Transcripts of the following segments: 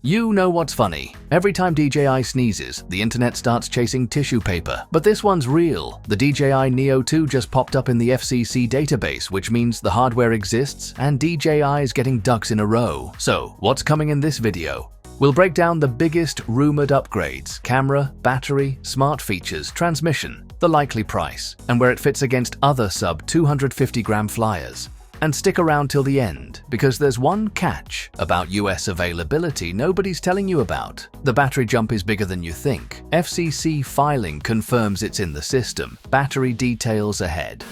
You know what's funny? Every time DJI sneezes, the internet starts chasing tissue paper. But this one's real. The DJI NEO 2 just popped up in the FCC database, which means the hardware exists and DJI is getting ducks in a row. So, what's coming in this video? We'll break down the biggest rumored upgrades: camera, battery, smart features, transmission, the likely price, and where it fits against other sub 250-gram flyers. And stick around till the end, because there's one catch about US availability nobody's telling you about. The battery jump is bigger than you think. FCC filing confirms it's in the system. Battery details ahead.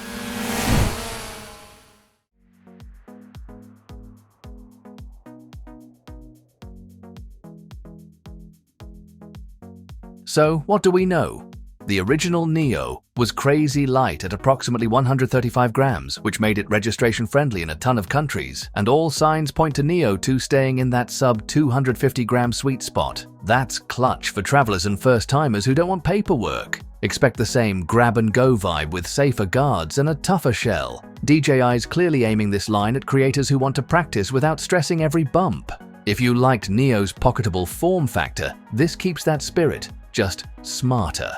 So, what do we know? The original NEO was crazy light at approximately 135 grams, which made it registration-friendly in a ton of countries, and all signs point to NEO 2 staying in that sub 250-gram sweet spot. That's clutch for travelers and first-timers who don't want paperwork. Expect the same grab-and-go vibe with safer guards and a tougher shell. DJI's clearly aiming this line at creators who want to practice without stressing every bump. If you liked NEO's pocketable form factor, this keeps that spirit, just smarter.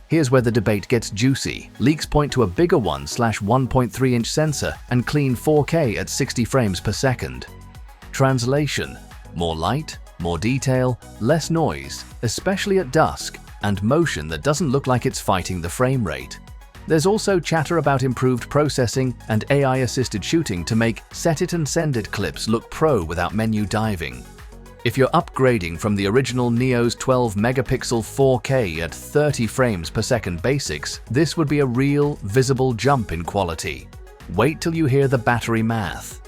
Here's where the debate gets juicy. Leaks point to a bigger 1/1.3-inch sensor and clean 4K at 60 frames per second. Translation: more light, more detail, less noise, especially at dusk, and motion that doesn't look like it's fighting the frame rate. There's also chatter about improved processing and AI-assisted shooting to make set it and send it clips look pro without menu diving. If you're upgrading from the original NEO's 12-megapixel 4K at 30 frames per second basics, this would be a real, visible jump in quality. Wait till you hear the battery math.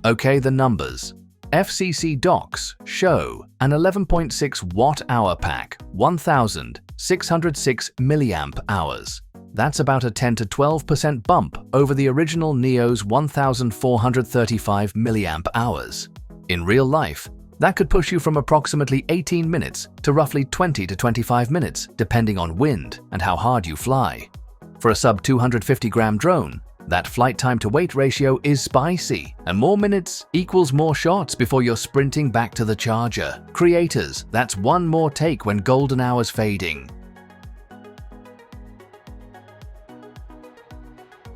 Okay, the numbers. FCC docs show an 11.6 watt-hour pack, 1,606 milliamp hours. That's about a 10 to 12% bump over the original NEO's 1,435 milliamp hours. In real life, that could push you from approximately 18 minutes to roughly 20 to 25 minutes, depending on wind and how hard you fly. For a sub 250-gram drone, that flight time to weight ratio is spicy, and more minutes equals more shots before you're sprinting back to the charger. Creators, that's one more take when golden hour's fading.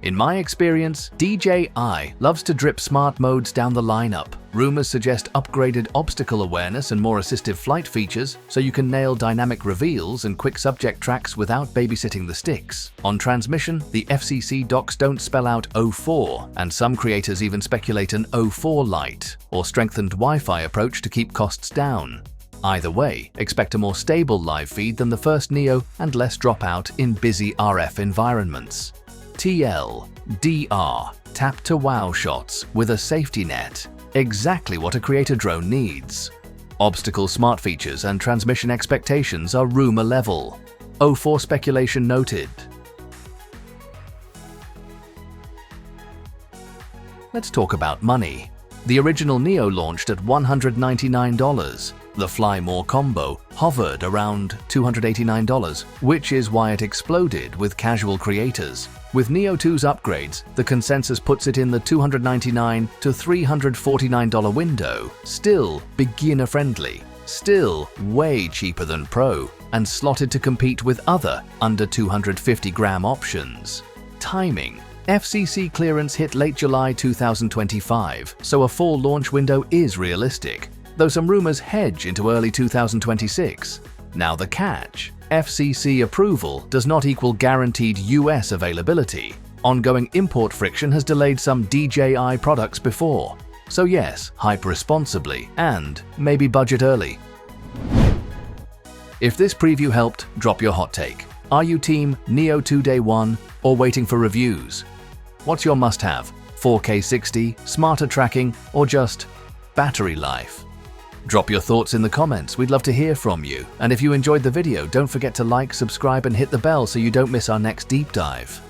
In my experience, DJI loves to drip smart modes down the lineup. Rumors suggest upgraded obstacle awareness and more assistive flight features, so you can nail dynamic reveals and quick subject tracks without babysitting the sticks. On transmission, the FCC docs don't spell out 04, and some creators even speculate an 04 Lite or strengthened Wi-Fi approach to keep costs down. Either way, expect a more stable live feed than the first NEO and less dropout in busy RF environments. TLDR, tap to wow shots with a safety net. Exactly what a creator drone needs. Obstacle smart features and transmission expectations are rumor level. 04 speculation noted. Let's talk about money. The original NEO launched at $199. The Fly More combo hovered around $289, which is why it exploded with casual creators. With NEO 2's upgrades, the consensus puts it in the $299 to $349 window. Still beginner-friendly, still way cheaper than Pro, and slotted to compete with other under 250-gram options. Timing. FCC clearance hit late July 2025, so a full launch window is realistic, though some rumors hedge into early 2026. Now the catch. FCC approval does not equal guaranteed US availability. Ongoing import friction has delayed some DJI products before. So yes, hype responsibly and maybe budget early. If this preview helped, drop your hot take. Are you team NEO 2 day one or waiting for reviews? What's your must-have? 4K 60, smarter tracking, or just battery life? Drop your thoughts in the comments, we'd love to hear from you. And if you enjoyed the video, don't forget to like, subscribe and hit the bell so you don't miss our next deep dive.